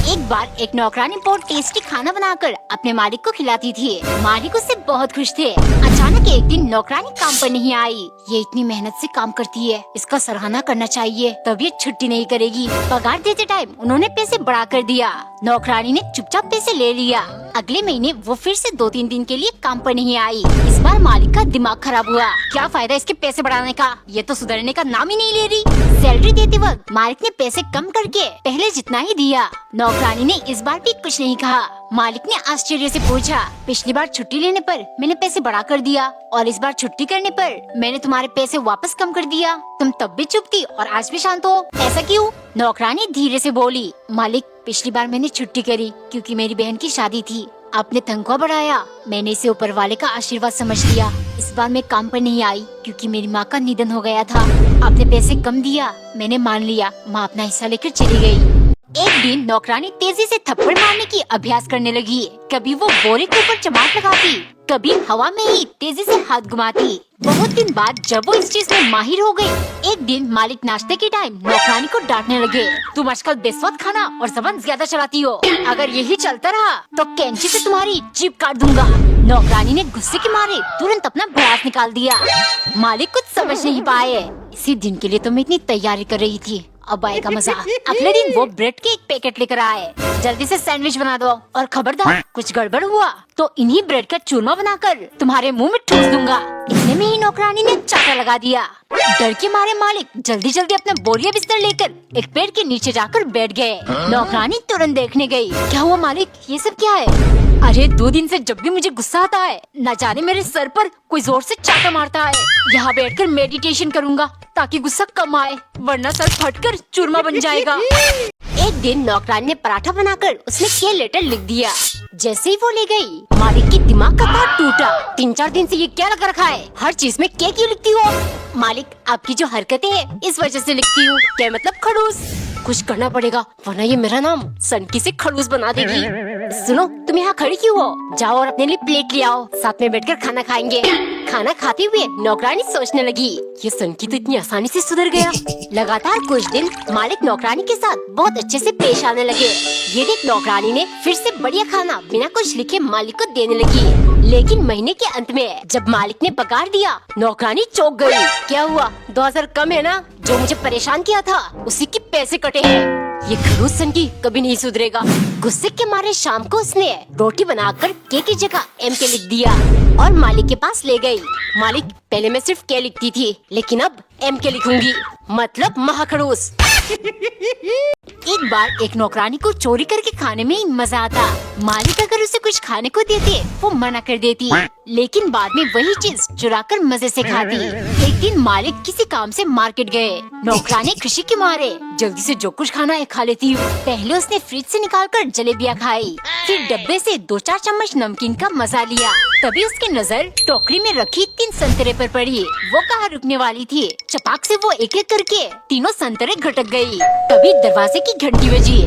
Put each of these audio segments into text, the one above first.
एक बार एक नौकरानी बहुत टेस्टी खाना बनाकर अपने मालिक को खिलाती थी। मालिक उससे बहुत खुश थे। अचानक एक दिन नौकरानी काम पर नहीं आई। ये इतनी मेहनत से काम करती है, इसका सराहना करना चाहिए, तब ये छुट्टी नहीं करेगी। पगार देते टाइम उन्होंने पैसे बढ़ा कर दिया। नौकरानी ने चुपचाप पैसे ले लिया। अगले महीने वो फिर से 2-3 दिन के लिए काम पर नहीं आई। इस बार मालिक का दिमाग खराब हुआ। क्या फायदा इसके पैसे बढ़ाने का, ये तो सुधरने का नाम ही नहीं ले रही। सैलरी देते वक्त मालिक ने पैसे कम करके पहले जितना ही दिया। नौकरानी ने इस बार भी कुछ नहीं कहा। मालिक ने आश्चर्य से पूछा, पिछली बार छुट्टी लेने पर मैंने पैसे बढ़ा कर दिया और इस बार छुट्टी करने पर मैंने तुम्हारे पैसे वापस कम कर दिया। तुम तब भी चुप थी और आज भी शांत हो, ऐसा क्यों? नौकरानी धीरे से बोली, मालिक पिछली बार मैंने छुट्टी करी क्योंकि मेरी बहन की शादी थी। आपने तनख्वाह बढ़ाया, मैंने इसे ऊपर वाले का आशीर्वाद समझ लिया। इस बार मैं काम पर नहीं आई क्योंकि मेरी माँ का निधन हो गया था। आपने पैसे कम दिया, मैंने मान लिया। माँ अपना हिस्सा लेकर चली गई। एक दिन नौकरानी तेजी से थप्पड़ मारने की अभ्यास करने लगी। कभी वो बोरे के ऊपर चमाट लगाती, कभी हवा में ही तेजी से हाथ घुमाती। बहुत दिन बाद जब वो इस चीज में माहिर हो गई, एक दिन मालिक नाश्ते के टाइम नौकरानी को डांटने लगे, तुम आजकल बेस्वाद खाना और जबान ज्यादा चलाती हो। अगर यही चलता रहा तो कैंची से तुम्हारी जीभ काट दूंगा। नौकरानी ने गुस्से के मारे तुरंत अपना भड़ास निकाल दिया। मालिक कुछ समझ नहीं पाए। इसी दिन के लिए तो मैं इतनी तैयारी कर रही थी, अब आएगा मजा। अगले दिन वो ब्रेड के एक पैकेट लेकर आए। जल्दी से सैंडविच बना दो और खबरदार कुछ गड़बड़ हुआ तो इन्हीं ब्रेड का चूरमा बनाकर तुम्हारे मुंह में ठूस दूंगा। इतने में ही नौकरानी ने चाटा लगा दिया। डर के मारे मालिक जल्दी जल्दी अपना बोरिया बिस्तर लेकर एक पेड़ के नीचे जाकर बैठ गए। नौकरानी तुरंत देखने गई। क्या हुआ मालिक, ये सब क्या है? अरे 2 दिन से जब भी मुझे गुस्सा आता है, न जाने मेरे सर पर कोई जोर से चाटा मारता है। यहाँ बैठकर मेडिटेशन करूँगा ताकि गुस्सा कम आए, वरना सर फटकर चूरमा बन जाएगा। एक दिन नौकरानी ने पराठा बनाकर उसमें के लेटर लिख दिया। जैसे ही वो ले गई, मालिक की दिमाग का तार टूटा। 3-4 दिन से ये क्या लगा रखा है? हर चीज में क्या क्यों लिखती हो? मालिक आपकी जो हरकतें हैं इस वजह से लिखती हूँ। क्या मतलब खड़ूस? कुछ करना पड़ेगा वरना ये मेरा नाम सनकी से खड़ूस बना देगी। सुनो, तुम यहाँ खड़ी क्यों हो? जाओ और अपने लिए प्लेट ले आओ, साथ में बैठकर खाना खाएंगे। खाना खाते हुए नौकरानी सोचने लगी, ये सनकी तो इतनी आसानी से सुधर गया। लगातार कुछ दिन मालिक नौकरानी के साथ बहुत अच्छे से पेश आने लगे। ये देख नौकरानी ने फिर से बढ़िया खाना बिना कुछ लिखे मालिक को देने लगी। लेकिन महीने के अंत में जब मालिक ने पगार दिया, नौकरानी चौंक गई। क्या हुआ, 2000 कम है ना? जो मुझे परेशान किया था उसी के पैसे कटे हैं। ये खड़ूस सनकी कभी नहीं सुधरेगा। गुस्से के मारे शाम को उसने रोटी बनाकर के की जगह एम के लिख दिया और मालिक के पास ले गई। मालिक, पहले मैं सिर्फ के लिखती थी लेकिन अब एम के लिखूंगी, मतलब महाखड़ूस। एक बार एक नौकरानी को चोरी करके खाने में ही मजा आता। मालिक अगर उसे कुछ खाने को देते वो मना कर देती, लेकिन बाद में वही चीज चुराकर मजे से खाती। एक दिन मालिक किसी काम से मार्केट गए। नौकरानी खुशी के मारे जल्दी से जो कुछ खाना है खा लेती हूँ। पहले उसने फ्रिज से निकालकर जलेबियाँ खाई, फिर डब्बे से 2-4 चम्मच नमकीन का मजा लिया। तभी उसकी नजर टोकरी में रखी 3 संतरे पर पड़ी। वो कहाँ रुकने वाली थी, चपाक से वो एक एक करके तीनों संतरे घटक गई। तभी दरवाजे की घंटी बजी।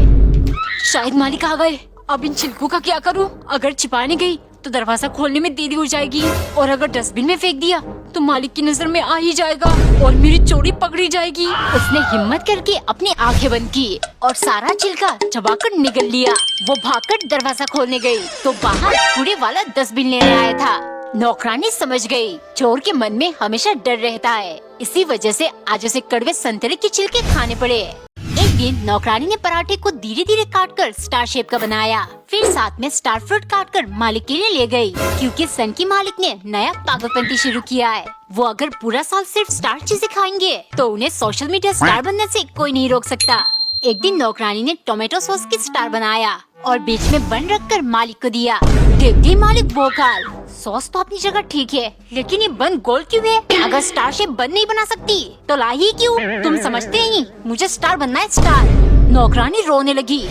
शायद मालिक आ गए। अब इन छिलकों का क्या करूं? अगर छिपाने गई तो दरवाजा खोलने में देरी हो जाएगी और अगर डस्टबिन में फेंक दिया तो मालिक की नजर में आ ही जाएगा और मेरी चोरी पकड़ी जाएगी। उसने हिम्मत करके अपनी आंखें बंद की और सारा छिलका चबाकर निगल लिया। वो भागकर दरवाजा खोलने गई तो बाहर कूड़े वाला डस्टबिन लेने आया था। नौकरानी समझ गई, चोर के मन में हमेशा डर रहता है, इसी वजह से आज उसे कड़वे संतरे के छिलके खाने पड़े। एक दिन नौकरानी ने पराठे को धीरे धीरे काटकर स्टार शेप का बनाया, फिर साथ में स्टार फ्रूट काटकर मालिक के लिए ले गई, क्योंकि सन की मालिक ने नया पागलपंती शुरू किया है। वो अगर पूरा साल सिर्फ स्टार चीजें खाएंगे तो उन्हें सोशल मीडिया स्टार बनने से कोई नहीं रोक सकता। एक दिन नौकरानी ने टोमेटो सॉस की स्टार बनाया और बीच में बन रखकर मालिक को दिया। देखते मालिक भौकाल, सॉस तो अपनी जगह ठीक है लेकिन ये बन गोल क्यों है? अगर स्टार शेप बन नहीं बना सकती तो लाई ही क्यों? तुम समझते ही मुझे स्टार बनना है, स्टार। नौकरानी रोने लगी।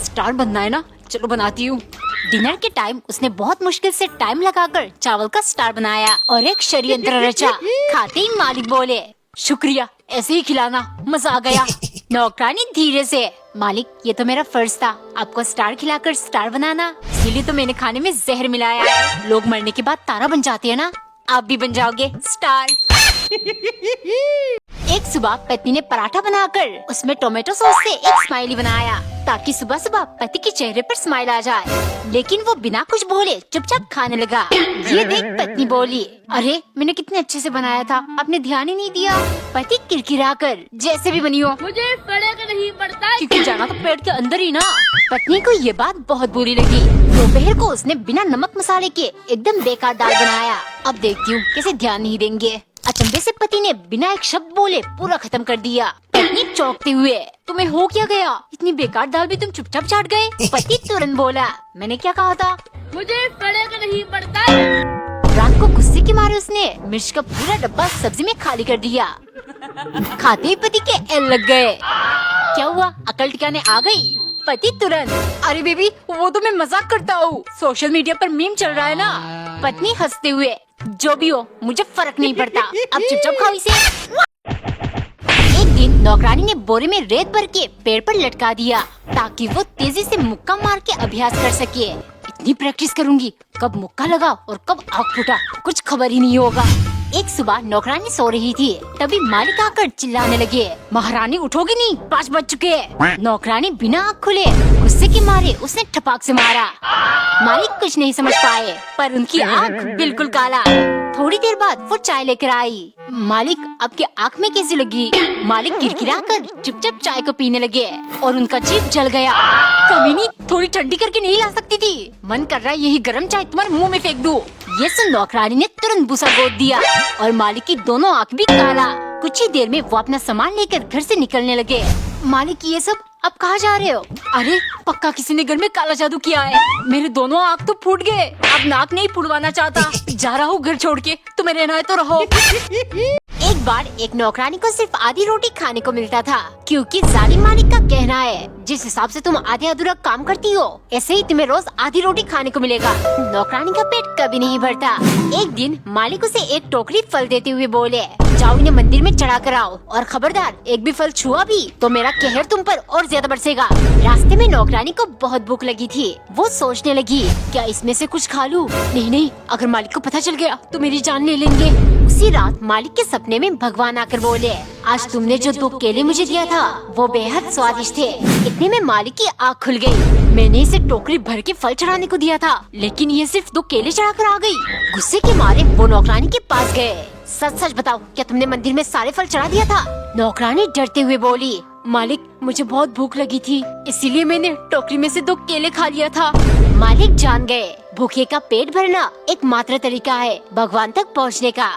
स्टार बनना है ना, चलो बनाती हूँ। डिनर के टाइम उसने बहुत मुश्किल से टाइम लगाकर चावल का स्टार बनाया और एक षड्यंत्र रचा। खाते ही मालिक बोले, शुक्रिया, ऐसे ही खिलाना, मजा आ गया। नौकरानी धीरे से, मालिक ये तो मेरा फर्ज था आपको स्टार खिलाकर स्टार बनाना, इसीलिए तो मैंने खाने में जहर मिलाया है। लोग मरने के बाद तारा बन जाते हैं ना, आप भी बन जाओगे स्टार। एक सुबह पत्नी ने पराठा बनाकर उसमें टोमेटो सॉस से एक स्माइली बनाया। ताकि सुबह सुबह पति के चेहरे पर स्माइल आ जाए। लेकिन वो बिना कुछ बोले चुपचाप खाने लगा। ये देख पत्नी बोली, अरे मैंने कितने अच्छे से बनाया था, आपने ध्यान ही नहीं दिया। पति किरकिराकर, जैसे भी बनी हो, मुझे फर्क नहीं पड़ता क्योंकि जाना तो पेट के अंदर ही ना। पत्नी को ये बात बहुत बुरी लगी। दोपहर को उसने बिना नमक मसाले के एकदम बेकार दाल बनाया। अब देखती हूँ कैसे ध्यान नहीं देंगे। अचंभे से पति ने बिना एक शब्द बोले पूरा खत्म कर दिया। पत्नी चौंकते हुए, तुम्हें हो क्या गया? इतनी बेकार दाल भी तुम चुपचाप चाट गए? पति तुरंत बोला, मैंने क्या कहा था? मुझे फर्क नहीं पड़ता। रात को गुस्से के मारे उसने मिर्च का पूरा डब्बा सब्जी में खाली कर दिया। खाते ही पति के एल लग गए। क्या हुआ, अकल ठिकाने आ गई? पति तुरंत, अरे बेबी वो तो मैं मजाक करता हूँ, सोशल मीडिया पर मीम चल रहा है ना। पत्नी हंसते हुए, जो भी हो मुझे फर्क नहीं पड़ता, अब चुपचाप खाओ इसे। एक दिन नौकरानी ने बोरे में रेत भर के पेड़ पर लटका दिया ताकि वो तेजी से मुक्का मार के अभ्यास कर सके। इतनी प्रैक्टिस करूंगी, कब मुक्का लगा और कब आग फूटा कुछ खबर ही नहीं होगा। एक सुबह नौकरानी सो रही थी, तभी मालिक आकर चिल्लाने लगे, महारानी उठोगी नहीं, 5 बज चुके हैं। नौकरानी बिना आँख खुले गुस्से के मारे उसने ठपाक से मारा। मालिक कुछ नहीं समझ पाए, पर उनकी आँख बिल्कुल काला। थोड़ी देर बाद वो चाय लेकर आई। मालिक, आपकी आँख में कैसी लगी? मालिक किरकिराकर चुपचाप चाय को पीने लगे और उनका जीभ जल गया। कमीनी, थोड़ी ठंडी करके नहीं ला सकती थी? मन कर रहा है यही गर्म चाय तुम्हारे मुंह में फेंक दूं। ये सुन नौकरानी ने तुरंत भूसा गोद दिया और मालिक की दोनों आँख भी काला। कुछ ही देर में वो अपना सामान लेकर घर से निकलने लगे। मालिक, ये सब अब कहाँ जा रहे हो? अरे पक्का किसी ने घर में काला जादू किया है, मेरे दोनों आँख तो फूट गए, अब नाक नहीं फुड़वाना चाहता, जा रहा हूँ घर छोड़ के, तुम्हें रहना है तो रहो। एक बार एक नौकरानी को सिर्फ आधी रोटी खाने को मिलता था, क्योंकि जालिम मालिक का कहना है, जिस हिसाब से तुम आधे अधूरा काम करती हो ऐसे ही तुम्हें रोज आधी रोटी खाने को मिलेगा। नौकरानी का पेट कभी नहीं भरता। एक दिन मालिक उसे एक टोकरी फल देते हुए बोले, जाओ इन्हें मंदिर में चढ़ा कर आओ, और खबरदार एक भी फल छुआ भी तो मेरा कहर तुम पर और ज्यादा बरसेगा। रास्ते में नौकरानी को बहुत भूख लगी थी। वो सोचने लगी, क्या इसमें से कुछ खा लूं? नहीं, अगर मालिक को पता चल गया तो मेरी जान ले लेंगे। उसी रात मालिक के सपने में भगवान आकर बोले, आज तुमने जो 2 केले मुझे दिया था वो बेहद स्वादिष्ट थे। इतने में मालिक की आँख खुल गई। मैंने इसे टोकरी भर के फल चढ़ाने को दिया था, लेकिन ये सिर्फ 2 केले चढ़ा कर आ गई। गुस्से के मारे वो नौकरानी के पास गए। सच सच बताओ, क्या तुमने मंदिर में सारे फल चढ़ा दिया था? नौकरानी डरते हुए बोली, मालिक मुझे बहुत भूख लगी थी, इसीलिए मैंने टोकरी में से 2 केले खा लिया था। मालिक जान गए, भूखे का पेट भरना एक मात्र तरीका है भगवान तक पहुँचने का।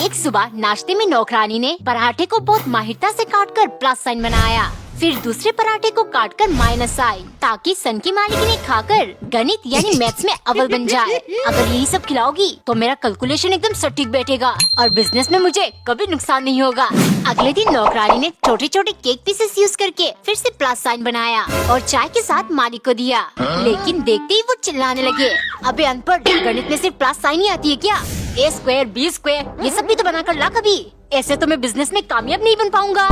एक सुबह नाश्ते में नौकरानी ने पराठे को बहुत माहिरता से काटकर प्लस साइन बनाया, फिर दूसरे पराठे को काटकर माइनस साइन, ताकि सन की मालिक खाकर गणित यानी मैथ्स में अव्वल बन जाए। अगर यही सब खिलाओगी तो मेरा कैलकुलेशन एकदम सटीक बैठेगा और बिजनेस में मुझे कभी नुकसान नहीं होगा। अगले दिन नौकरानी ने छोटे छोटे केक पीसेस यूज करके फिर से प्लस साइन बनाया और चाय के साथ मालिक को दिया। लेकिन देखते ही वो चिल्लाने लगे, अबे अनपढ़, गणित में सिर्फ प्लस साइन ही आती है क्या? A स्क्वायर B स्क्वायर ये सब भी तो बना कर ला कभी, ऐसे तो मैं बिजनेस में कामयाब नहीं बन पाऊंगा।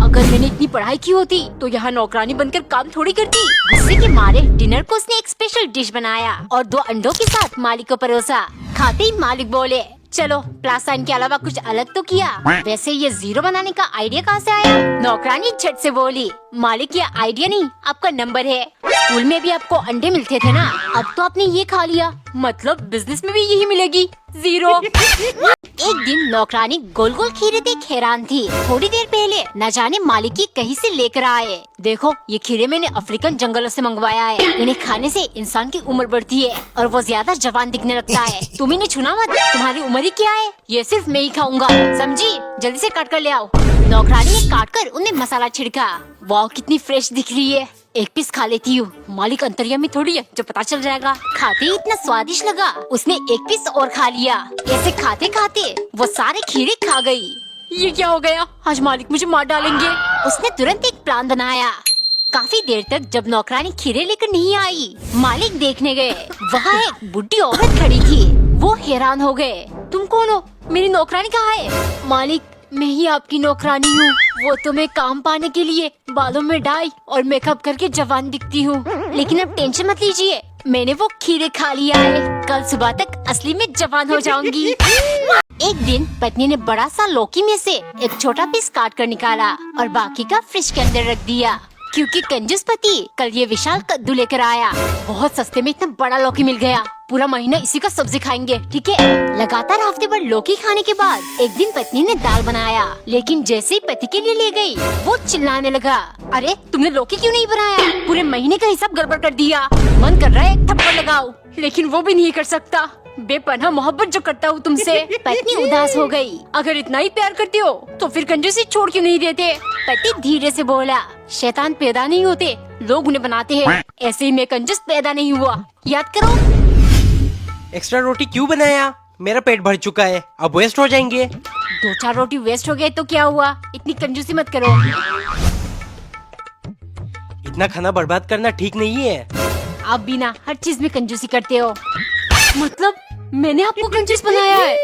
अगर मैंने इतनी पढ़ाई की होती तो यहाँ नौकरानी बनकर काम थोड़ी करती। गुस्से के मारे डिनर को उसने एक स्पेशल डिश बनाया और 2 अंडों के साथ मालिक को परोसा। खाते ही मालिक बोले, चलो प्लस साइन के अलावा कुछ अलग तो किया, वैसे ये 0 बनाने का आइडिया कहाँ से आया? नौकरानी झट से बोली, मालिक ये आइडिया नहीं आपका नंबर है, स्कूल में भी आपको अंडे मिलते थे ना, अब तो आपने ये खा लिया, मतलब बिजनेस में भी यही मिलेगी, 0। एक दिन नौकरानी गोल गोल खीरे देख हैरान थी। थोड़ी देर पहले न जाने मालिक की कहीं से लेकर आए। देखो ये खीरे मैंने अफ्रीकन जंगलों से मंगवाया है, इन्हें खाने से इंसान की उम्र बढ़ती है और वो ज्यादा जवान दिखने लगता है। तुम इन्हें छूना मत, तुम्हारी उम्र ही क्या है, ये सिर्फ मैं ही खाऊंगा, समझी? जल्दी से काट कर ले आओ। नौकरानी ने काट कर उन्हें मसाला छिड़का। वाह कितनी फ्रेश दिख रही है, एक पीस खा लेती हूँ, मालिक अंतर्यामी थोड़ी है जो पता चल जाएगा। खाते ही इतना स्वादिष्ट लगा उसने एक पीस और खा लिया। ऐसे खाते खाते वो सारे खीरे खा गई। ये क्या हो गया, आज मालिक मुझे मार डालेंगे। उसने तुरंत एक प्लान बनाया। काफी देर तक जब नौकरानी खीरे लेकर नहीं आई, मालिक देखने गए, वहाँ एक बुढ़ी औरत खड़ी थी। वो हैरान हो गए, तुम कौन हो, मेरी नौकरानी कहाँ है? मालिक मैं ही आपकी नौकरानी हूँ, वो तुम्हें काम पाने के लिए बालों में डाई और मेकअप करके जवान दिखती हूँ, लेकिन अब टेंशन मत लीजिए, मैंने वो खीरे खा लिया है, कल सुबह तक असली में जवान हो जाऊंगी। एक दिन पत्नी ने बड़ा सा लौकी में से एक छोटा पीस काट कर निकाला और बाकी का फ्रिज के अंदर रख दिया। क्योंकि कंजूस पति कल ये विशाल कद्दू लेकर आया। बहुत सस्ते में इतना बड़ा लौकी मिल गया। पूरा महीना इसी का सब्जी खाएंगे, ठीक है। लगातार हफ्ते भर लौकी खाने के बाद एक दिन पत्नी ने दाल बनाया, लेकिन जैसे ही पति के लिए ले गई, वो चिल्लाने लगा, अरे तुमने लौकी क्यों नहीं बनाया? पूरे महीने का हिसाब गड़बड़ कर दिया। मन कर रहा है एक थप्पड़ लगाओ, लेकिन वो भी नहीं कर सकता। बेपनाह मोहब्बत जो करता हूँ तुमसे। पत्नी उदास हो गई। अगर इतना ही प्यार करते हो तो फिर कंजूसी छोड़ क्यों नहीं देते? पति धीरे से बोला, शैतान पैदा नहीं होते, लोग उन्हें बनाते हैं। ऐसे ही मैं कंजूस पैदा नहीं हुआ, याद करो। एक्स्ट्रा रोटी क्यों बनाया? मेरा पेट भर चुका है, अब वेस्ट हो जाएंगे। 2-4 रोटी वेस्ट हो गए तो क्या हुआ? इतनी कंजूसी मत करो। इतना खाना बर्बाद करना ठीक नहीं है। आप भी ना हर चीज में कंजूसी करते हो। मतलब मैंने आपको कंजूस बनाया है?